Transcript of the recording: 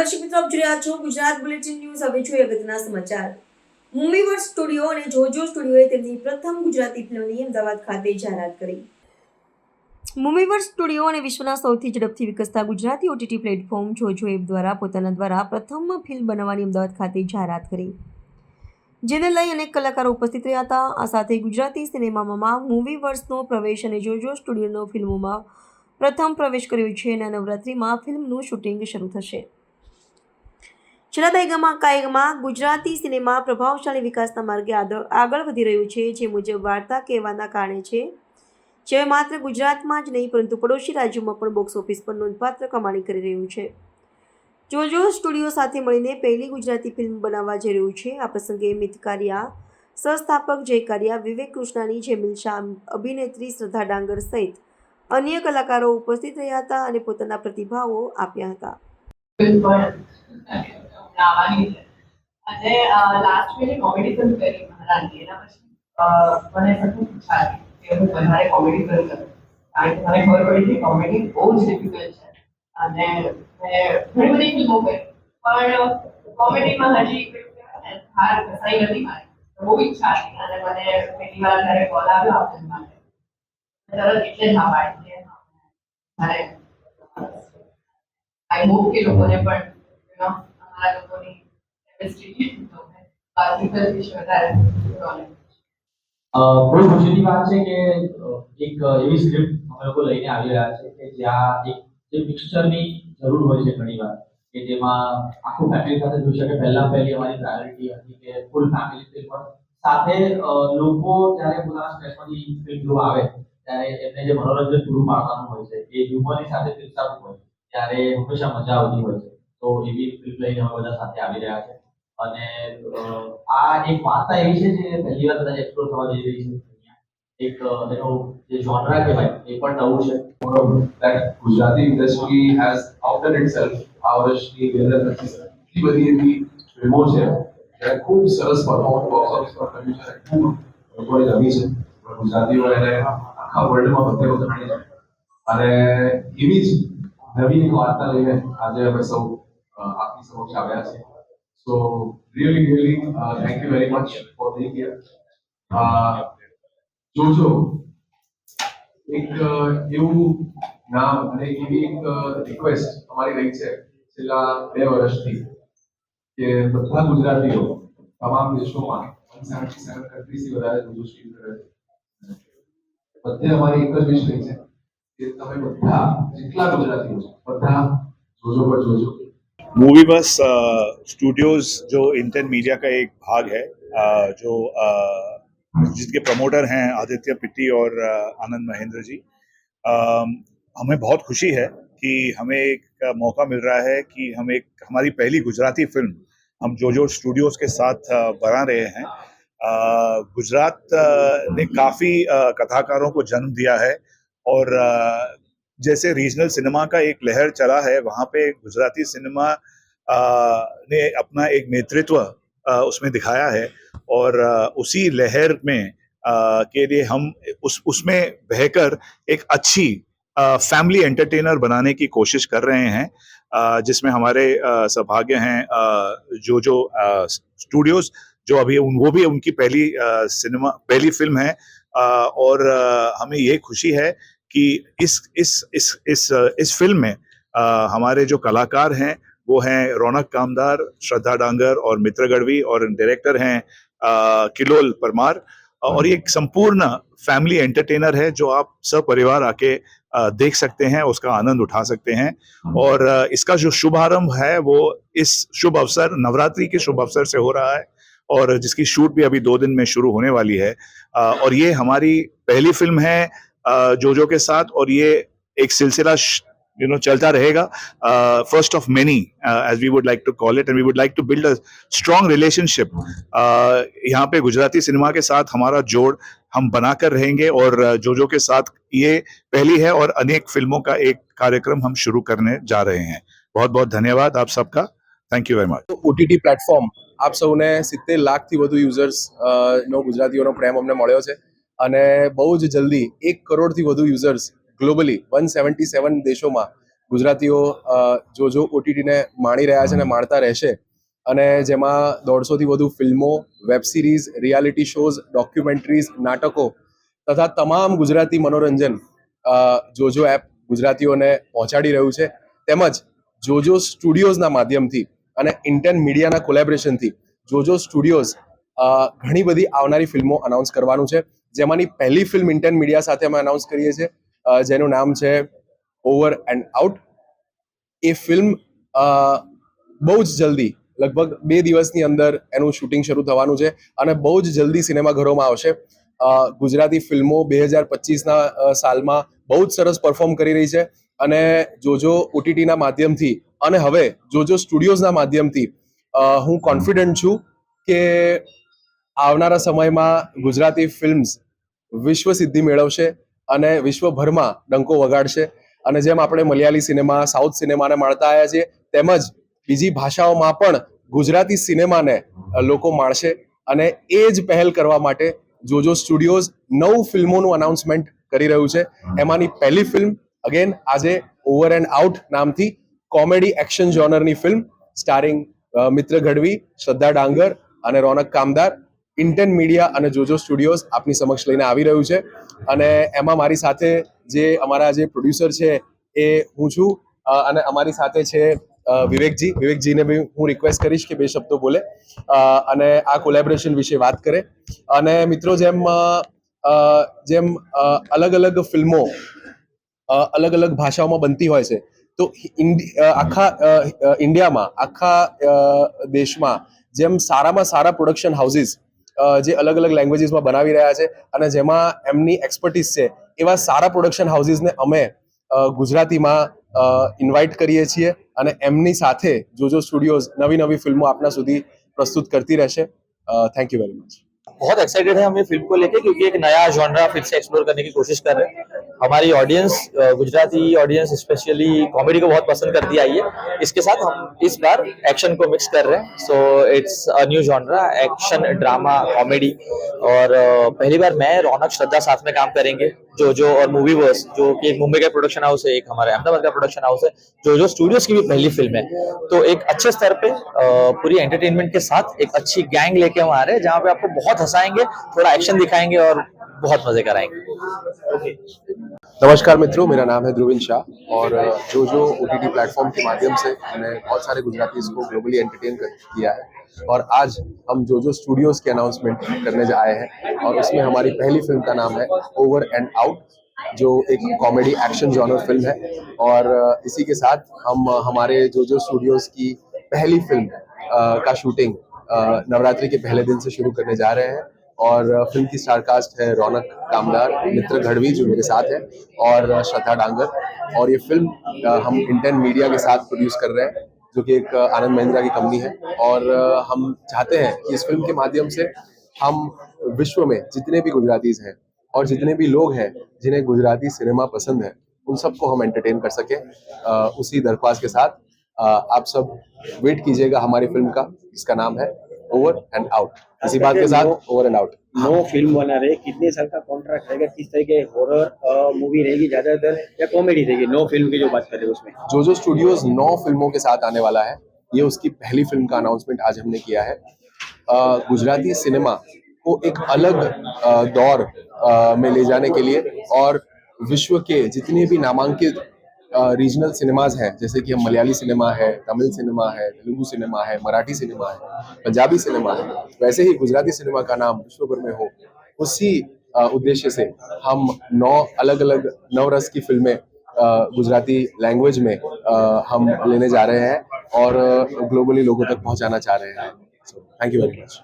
દર્શક મિત્રો આપ જોઈ રહ્યા છો ગુજરાત બુલેટિન ન્યૂઝ. હવે જોઈએ અગત્યના સમાચાર. મૂવીવર્સ સ્ટુડિયો અને જોજો સ્ટુડિયોએ તેમની પ્રથમ ગુજરાતી ફિલ્મની અમદાવાદ ખાતે જાહેરાત કરી. મૂવીવર્સ સ્ટુડિયો અને વિશ્વના સૌથી ઝડપથી વિકસતા ગુજરાતી ઓટીટી પ્લેટફોર્મ જોજો એપ દ્વારા પ્રથમ ફિલ્મ બનાવવાની અમદાવાદ ખાતે જાહેરાત કરી, જેને લઈ અનેક કલાકારો ઉપસ્થિત રહ્યા હતા. આ સાથે ગુજરાતી સિનેમામાં મૂવીવર્સનો પ્રવેશ અને જોજો સ્ટુડિયોનો ફિલ્મોમાં પ્રથમ પ્રવેશ કર્યો છે અને નવરાત્રિમાં ફિલ્મનું શૂટિંગ શરૂ થશે. છેલ્લા દાયકામાં ગુજરાતી સિનેમા પ્રભાવશાળી વિકાસના માર્ગે આગળ વધી રહ્યું છે, જે મુજબ વાર્તા કહેવાના કારણે છે, જે માત્ર ગુજરાતમાં જ નહીં પરંતુ પડોશી રાજ્યોમાં પણ બોક્સ ઓફિસ પર નોંધપાત્ર કમાણી કરી રહ્યું છે. જોજો સ્ટુડિયો સાથે મળીને પહેલી ગુજરાતી ફિલ્મ બનાવવા જઈ રહ્યું છે. આ પ્રસંગે મિત કારિયા, સહસ્થાપક જય કારિયા, વિવેક કૃષ્ણાની, જેમિલ શાહ, અભિનેત્રી શ્રદ્ધા ડાંગર સહિત અન્ય કલાકારો ઉપસ્થિત રહ્યા હતા અને પોતાના પ્રતિભાવો આપ્યા હતા. અને લાસ્ટ મેં કોમેડી ફિલ્મ કરી મહારાણી, એના પછી મને પણ ઈચ્છા હતી કે હું વધારે કોમેડી ફિલ્મ કરું, કારણ કે મને ખબર પડી કે કોમેડી બહુ જ ડિફિકલ્ટ છે અને મેં ઘણી બધી ફિલ્મો કરી પણ કોમેડીમાં હજી હાર ઘસાઈ નથી મારી. બહુ ઈચ્છા હતી અને મને પહેલી વાર જ્યારે કોલ આવ્યો આ ફિલ્મ માટે તરત એટલે જ હા પાડી કે આઈ હોપ કે લોકોને પણ અમારા લોકોની બહુ ખુશીની વાત છે કે એક એવી સ્ક્રિપ્ટ અમે લોકો લઈને આવી રહ્યા છે કે જ્યાં એક જે મિક્સચરની જરૂર હોય છે ઘણી વાર, કે જેમાં આખું ફેમિલી સાથે જોઈ શકે. પહેલી અમારી પ્રાયોરિટી હતી કે ફૂલ ફેમિલી ફિલ્મ સાથે લોકો જ્યારે પોતાના સ્ટ્રેસમાંથી ફિલ્મ જોવા આવે ત્યારે એમને જે મનોરંજન પૂરું પાડવાનું હોય છે એ હ્યુમરની સાથે ફિલ્મ હોય ત્યારે હંમેશા મજા આવતી હોય છે. તો એવી ફિલ્મ લઈને અમે બધા સાથે આવી રહ્યા છે અને આ એક વાર્તા એવી છે જે પહેલી વાર કદાચ એક્સપ્લોર થવા જઈ રહી છે. એક એનો જે જોનરા કહેવાય એ પણ નવું છે. That Gujarati industry has outdone itself. આ વર્ષની 2025 એટલી બધી એવી ફિલ્મો છે જે ખૂબ સરસ પરફોર્મન્સ બોક્સ ઓફિસ પર કર્યું છે. ખૂબ લોકોને ગમી છે. ગુજરાતીઓ એને આખા વર્લ્ડમાં બધે વખાણી છે અને એવી જ નવી વાર્તા લઈને આજે અમે સૌ આપની સમક્ષ આવ્યા છીએ. So really, thank you very much for being here. જોજો એક એવું નામ અને એવી એક રિક્વેસ્ટ અમારી રહી છે છેલ્લા 2 વર્ષથી કે બધા ગુજરાતીઓ તમામ દેશોમાં 177 કન્ટ્રીઝથી વધારે જોજો સ્ટ્રીમ કરે છે. બધે અમારી એક જ વિશ રહી છે કે તમે બધા જેટલા ગુજરાતીઓ છો બધા જોજો પર જોજો. मूवीवर्स स्टूडियोज जो इंटेन मीडिया का एक भाग है, जो जिसके प्रमोटर हैं आदित्य पिट्टी और आनंद महेंद्र जी. हमें बहुत खुशी है कि हमें एक मौका मिल रहा है कि हम एक हमारी पहली गुजराती फिल्म हम जोजो स्टूडियोज के साथ बना रहे हैं. गुजरात ने काफ़ी कथाकारों को जन्म दिया है और जैसे रीजनल सिनेमा का एक लहर चला है, वहाँ पे गुजराती सिनेमा ने अपना एक नेतृत्व उसमें दिखाया है और उसी लहर में के लिए हम उसमें बहकर एक अच्छी फैमिली एंटरटेनर बनाने की कोशिश कर रहे हैं, जिसमें हमारे सौभाग्य हैं जो स्टूडियोज जो अभी वो भी उनकी पहली फिल्म है और हमें ये खुशी है कि इस फिल्म में हमारे जो कलाकार हैं वो हैं रौनक कामदार, श्रद्धा डांगर और मित्र गढ़वी और डायरेक्टर हैं किलोल परमार. और ये एक संपूर्ण फैमिली एंटरटेनर है जो आप सब परिवार आके देख सकते हैं, उसका आनंद उठा सकते हैं. और इसका जो शुभारंभ है वो इस शुभ अवसर नवरात्रि के शुभ अवसर से हो रहा है और जिसकी शूट भी अभी 2 दिन में शुरू होने वाली है. और ये हमारी पहली फिल्म है जोजो के साथ और ये एक सिलसिला चलता रहेगा, first of many as we would like to call it, and we would like to build a strong relationship. यहाँ पे गुजराती सिनेमा के साथ हमारा जोड़ हम बनाकर रहेंगे और जोजो के साथ ये पहली है और अनेक फिल्मों का एक कार्यक्रम हम शुरू करने जा रहे हैं. बहुत बहुत धन्यवाद आप सबका. Thank you very much. OTT platform આપ સૌને 70 લાખથી વધુ યુઝર્સ નો ગુજરાતીઓનો પ્રેમ અમને મળ્યો છે અને બહુ જ જલ્દી 1 કરોડથી વધુ યુઝર્સ ગ્લોબલી 177 દેશોમાં ગુજરાતીઓ જો ઓટીટીને માણી રહ્યા છે અને માણતા રહેશે, અને જેમાં 150થી વધુ ફિલ્મો, web series, reality shows, documentaries, નાટકો તથા તમામ ગુજરાતી મનોરંજન જોજો એપ ગુજરાતીઓને પહોંચાડી રહ્યું છે. તેમજ જોજો સ્ટુડિયોઝના માધ્યમથી અને ઇન્ટેન મીડિયાના કોલેબોરેશનથી જોજો સ્ટુડિયોઝ ઘણી બધી આવનારી ફિલ્મો અનાઉન્સ કરવાનું છે, જેમાંની પહેલી ફિલ્મ ઇન્ટેન મીડિયા સાથે અમે અનાઉન્સ કરીએ છીએ, જેનું નામ છે over and out. A film બહુ જ જલ્દી, લગભગ 2 દિવસની અંદર એનું શૂટિંગ શરૂ થવાનું છે અને બહુ જ જલ્દી સિનેમાઘરોમાં આવશે. ગુજરાતી ફિલ્મો 2025ના સાલમાં બહુ જ સરસ પરફોર્મ કરી રહી છે અને જોજો ઓટીટીના માધ્યમથી અને હવે જોજો સ્ટુડિયોઝના માધ્યમથી હું કોન્ફિડન્ટ છું કે આવનારા સમયમાં ગુજરાતી ફિલ્મ્સ વિશ્વ સિદ્ધિ મેળવશે અને વિશ્વભરમાં ડંકો વગાડશે. અને જેમ આપણે મલયાલી સિનેમા, સાઉથ સિનેમાને માણતા આવ્યા છીએ, તેમજ બીજી ભાષાઓમાં પણ ગુજરાતી સિનેમાને લોકો માણશે. અને એ જ પહેલ કરવા માટે જોજો સ્ટુડિયોઝ 9 ફિલ્મોનું અનાઉન્સમેન્ટ કરી રહ્યું છે. એમાંની પહેલી ફિલ્મ અગેન આજે ઓવર એન્ડ આઉટ નામથી કોમેડી એક્શન જોનરની ફિલ્મ સ્ટારિંગ મિત્ર ગઢવી, શ્રદ્ધા ડાંગર અને રોનક કામદાર ઇન્ટેન મીડિયા અને જોજો સ્ટુડિયોઝ આપની સમક્ષ લઈને આવી રહ્યું છે. અને એમાં મારી સાથે જે અમારા જે પ્રોડ્યુસર છે એ હું છું, અને અમારી સાથે છે વિવેકજીને બી હું રિક્વેસ્ટ કરીશ કે 2 શબ્દો બોલે અને આ કોલેબોરેશન વિશે વાત કરે. અને મિત્રો, જેમ અલગ અલગ ફિલ્મો અલગ અલગ ભાષાઓમાં બનતી હોય છે, તો આખા ઇન્ડિયામાં, આખા દેશમાં જેમ સારામાં સારા પ્રોડક્શન હાઉસીસ જે અલગ અલગ લેંગ્વેજીસમાં બનાવી રહ્યા છે અને જેમાં એમની એક્સપર્ટીસ છે, એવા સારા પ્રોડક્શન હાઉસીસને અમે ગુજરાતીમાં ઇન્વાઇટ કરીએ છીએ અને એમની સાથે જોજો સ્ટુડિયોઝ નવી ફિલ્મો આપના સુધી प्रस्तुत करती रहશે. Thank you very much. बहुत एक्साइटेड है हम ये फिल्म को लेके, क्योंकि एक नया जॉनरा फिर से एक्सप्लोर करने की कोशिश कर रहे हैं. हमारी audience, Gujarati audience specially comedy को बहुत पसंद करती आई है. इसके साथ हम इस बार एक्शन को मिक्स कर रहे हैं. So it's a new genre, action, drama, comedy. और पहली बार मैं, रौनक, श्रद्धा साथ में काम करेंगे. जोजो और मूवीवर्स, जो कि एक मुंबई का प्रोडक्शन हाउस है, एक हमारे अहमदाबाद का प्रोडक्शन हाउस है. जोजो स्टूडियोज की भी पहली फिल्म है, तो एक अच्छे स्तर पे पूरी एंटरटेनमेंट के साथ एक अच्छी गैंग लेके हम आ रहे हैं, जहाँ पे आपको बहुत हंसाएंगे, थोड़ा एक्शन दिखाएंगे और बहुत मजे कराएंगे. नमस्कार मित्रों, मेरा नाम है ध्रुविन शाह और जोजो ओटीटी प्लेटफॉर्म के माध्यम से हमने बहुत सारे गुजरातीज को ग्लोबली एंटरटेन किया है. और आज हम जोजो स्टूडियोज की अनाउंसमेंट करने आए हैं और उसमें हमारी पहली फिल्म का नाम है ओवर एंड आउट, जो एक कॉमेडी एक्शन जॉनर फिल्म है. और इसी के साथ हम हमारे जोजो स्टूडियोज की पहली फिल्म का शूटिंग नवरात्रि के पहले दिन से शुरू करने जा रहे हैं. और फिल्म की स्टारकास्ट है रौनक कामदार, मित्र गढ़वी जो मेरे साथ है, और श्रद्धा डांगर. और ये फिल्म हम इंटेन मीडिया के साथ प्रोड्यूस कर रहे हैं, जो कि एक आनंद महिंद्रा की कंपनी है. और हम चाहते हैं कि इस फिल्म के माध्यम से हम विश्व में जितने भी गुजरातीज हैं और जितने भी लोग हैं जिन्हें गुजराती सिनेमा पसंद है, उन सबको हम एंटरटेन कर सकें. उसी दरख्वास्त के साथ आप सब वेट कीजिएगा हमारी फिल्म का, जिसका नाम है ओवर एंड आउट. इसी बात के साथ ओवर एंड आउट. 9 फिल्म बना रहे, कितने साल का कॉन्ट्रैक्ट रहेगा, किस तरह के हॉरर मूवी रहेगी ज्यादातर या कॉमेडी रहेगी? 9 फिल्म की जो बात कर रहे हैं उसमें जोजो स्टूडियोज 9 फिल्मों के साथ आने वाला है. ये उसकी पहली फिल्म का अनाउंसमेंट आज हमने किया है. गुजराती सिनेमा को एक अलग दौर में ले जाने के लिए और विश्व के जितने भी नामांकित रीजनल सिनेमाज हैं, जैसे कि हम मलयाली सिनेमा है, तमिल सिनेमा है, तेलुगु सिनेमा है, मराठी सिनेमा है, पंजाबी सिनेमा है, वैसे ही गुजराती सिनेमा का नाम विश्व भर में हो, उसी उद्देश्य से हम 9 अलग अलग नवरस की फिल्में गुजराती लैंग्वेज में हम लेने जा रहे हैं और ग्लोबली लोगों तक पहुंचाना चाह रहे हैं. Thank you very much.